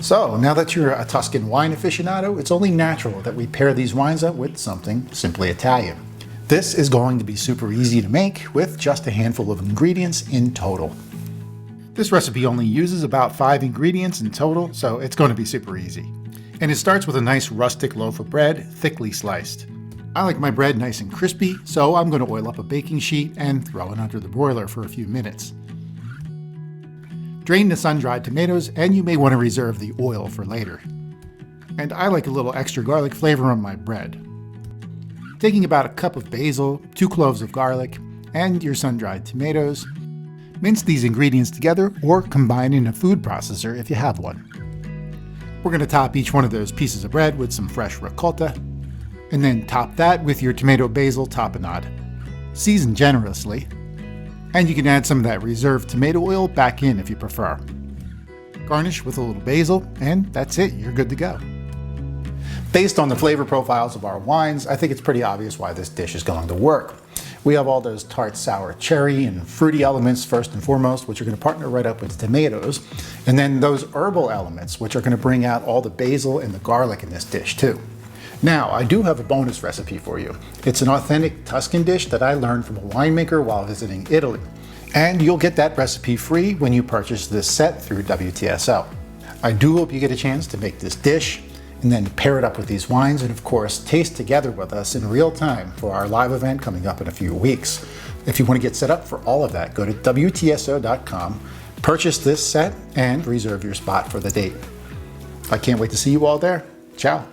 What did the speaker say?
So now that you're a Tuscan wine aficionado, it's only natural that we pair these wines up with something simply Italian. This is going to be super easy to make with just a handful of ingredients in total. This recipe only uses about 5 ingredients in total, so it's going to be super easy. And it starts with a nice rustic loaf of bread, thickly sliced. I like my bread nice and crispy, so I'm going to oil up a baking sheet and throw it under the broiler for a few minutes. Drain the sun-dried tomatoes, and you may want to reserve the oil for later. And I like a little extra garlic flavor on my bread. Taking about a cup of basil, 2 cloves of garlic, and your sun-dried tomatoes, mince these ingredients together or combine in a food processor if you have one. We're going to top each one of those pieces of bread with some fresh ricotta, and then top that with your tomato basil tapenade. Season generously, and you can add some of that reserved tomato oil back in if you prefer. Garnish with a little basil, and that's it, you're good to go. Based on the flavor profiles of our wines, I think it's pretty obvious why this dish is going to work. We have all those tart sour cherry and fruity elements first and foremost, which are going to partner right up with tomatoes, and then those herbal elements, which are going to bring out all the basil and the garlic in this dish too. Now, I do have a bonus recipe for you. It's an authentic Tuscan dish that I learned from a winemaker while visiting Italy. And you'll get that recipe free when you purchase this set through WTSO. I do hope you get a chance to make this dish and then pair it up with these wines and of course taste together with us in real time for our live event coming up in a few weeks. If you want to get set up for all of that, go to WTSO.com, purchase this set, and reserve your spot for the date. I can't wait to see you all there. Ciao.